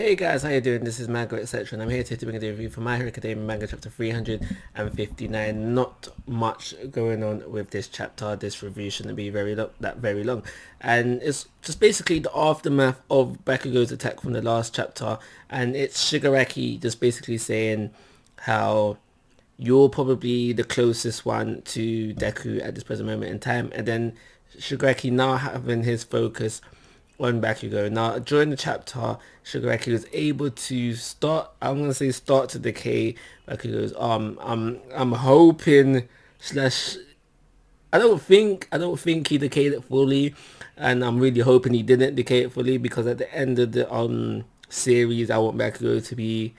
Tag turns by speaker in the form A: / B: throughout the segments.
A: Hey guys, how you doing? This is Manga, etc. And I'm here to bring a review for My Hero Academia manga chapter 359. Not much going on with this chapter. This review shouldn't be very long. And it's just basically the aftermath of Bakugo's attack from the last chapter. And it's Shigaraki just basically saying how you're probably the closest one to Deku at this present moment in time. And then Shigaraki now having his focus on Bakugo. Now, during the chapter, Shigaraki was able to start to decay Bakugo's arm. I'm hoping slash I don't think he decayed it fully, and I'm really hoping he didn't decay it fully because at the end of the series, I want Bakugo to be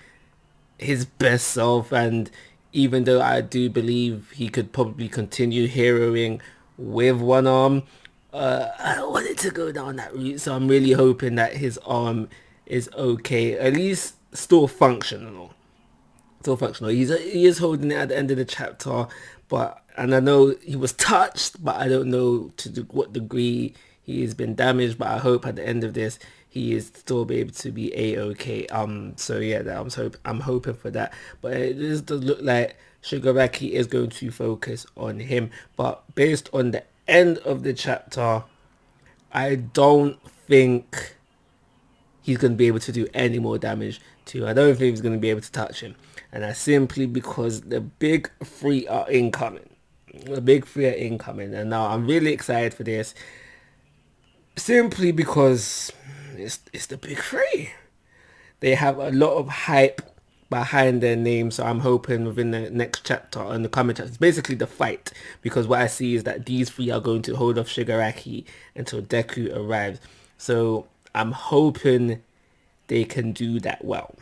A: his best self. And even though I do believe he could probably continue heroing with one arm, I don't want it to go down that route. So I'm really hoping that his arm is okay, at least still functional. Still functional. He is holding it at the end of the chapter, and I know he was touched, but I don't know what degree he has been damaged. But I hope at the end of this he is still be able to be a-okay. So yeah, I'm hoping for that. But it does look like Shigaraki is going to focus on him. But based on the end of the chapter, I don't think he's going to be able to do any more damage to him. I don't think he's going to be able to touch him. And that's simply because the big three are incoming. The big three are incoming. And now I'm really excited for this. Simply because it's the big three. They have a lot of hype behind their name, so I'm hoping within the next chapter and the coming chapter, it's basically the fight, because what I see is that these three are going to hold off Shigaraki until Deku arrives. So I'm hoping they can do that well.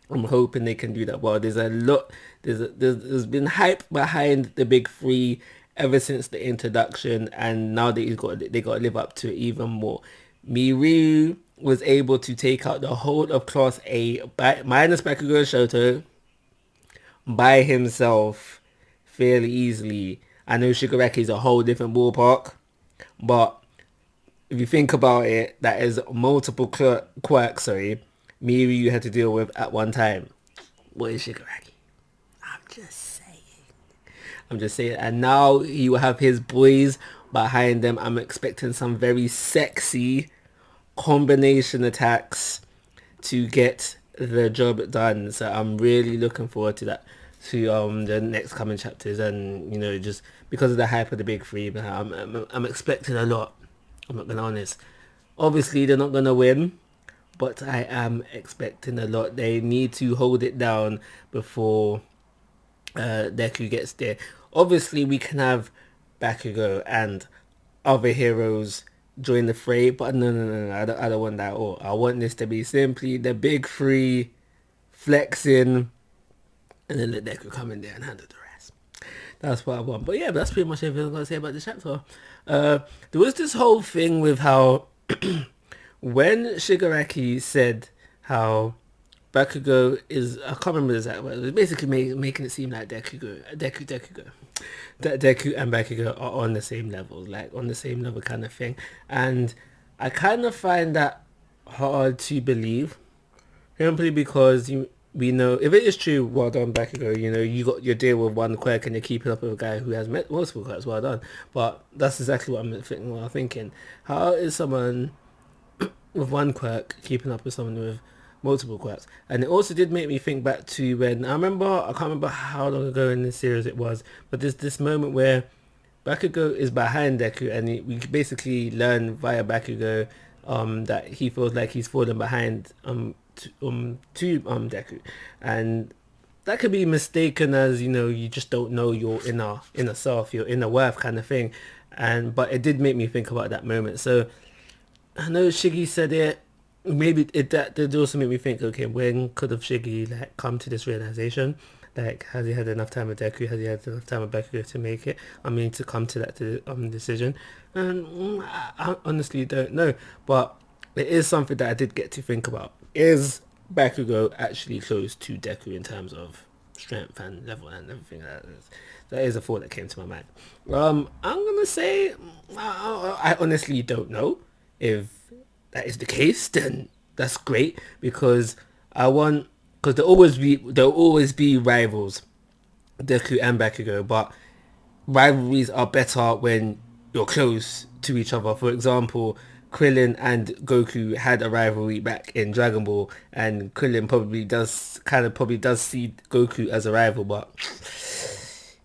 A: I'm hoping they can do that well. There's a lot. There's been hype behind the big three ever since the introduction, and now they got to live up to it even more. Miyu was able to take out the whole of Class A minus Bakugo Shoto by himself fairly easily. I know Shigaraki is a whole different ballpark, but if you think about it, that is multiple quirks, Miyu had to deal with at one time. What is Shigaraki? I'm just saying. I'm just saying. And now he will have his boys behind them. I'm expecting some very sexy combination attacks to get the job done. So I'm really looking forward to that, to the next coming chapters. And just because of the hype of the big three, I'm expecting a lot. I'm not gonna honest. Obviously they're not gonna win, but I am expecting a lot. They need to hold it down before Deku gets there. Obviously we can have Bakugo and other heroes join the fray, but no, I don't want that at all. I want this to be simply the big three flexing, and then let Deku come in there and handle the rest. That's what I want. But yeah, that's pretty much everything I'm going to say about this chapter. There was this whole thing with how when Shigaraki said how Bakugo is, I can't remember the exact word, it was basically making it seem like Deku that Deku and Bakugo are on the same level, like on the same level kind of thing. And I kind of find that hard to believe, simply because we know if it is true, well done Bakugo. You got your deal with one quirk and you're keeping up with a guy who has multiple quirks. Well done. But that's exactly what I'm thinking. How is someone with one quirk keeping up with someone with multiple quirks? And it also did make me think back to when I can't remember how long ago in the series it was, but there's this moment where Bakugo is behind Deku, and we basically learn via Bakugo that he feels like he's fallen behind to Deku, and that could be mistaken as you just don't know your inner self, your inner worth kind of thing. But it did make me think about that moment. So I know Shiggy said it. Maybe that did also make me think, okay, when could have Shiggy come to this realization? Has he had enough time with Deku? Has he had enough time with Bakugo to make it? I mean, to come to that decision. And I honestly don't know. But it is something that I did get to think about. Is Bakugo actually close to Deku in terms of strength and level and everything like that? That is a thought that came to my mind. I'm gonna say I honestly don't know. If that is the case, then that's great, because there'll always be rivals, Deku and Bakugo, but rivalries are better when you're close to each other. For example, Krillin and Goku had a rivalry back in Dragon Ball, and Krillin probably does see Goku as a rival, but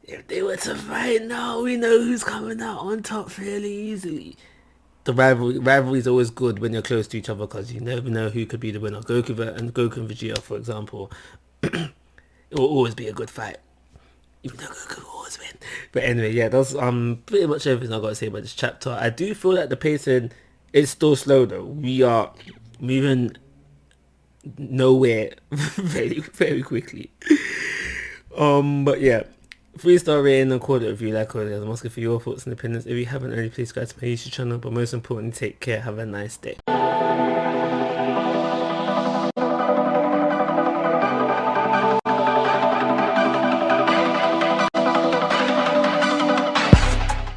A: if they were to fight now, we know who's coming out on top fairly easily. The rivalry is always good when you're close to each other, because you never know who could be the winner. Goku and Vegeta, for example, it will always be a good fight, even though Goku will always win. But anyway, yeah, that's pretty much everything I got to say about this chapter. I do feel that the pacing is still slow though. We are moving nowhere very very quickly. But yeah, 3-star rating and quarter review. Like always, I'm asking for your thoughts and opinions. If you haven't already, please subscribe to my YouTube channel. But most importantly, take care. Have a nice day.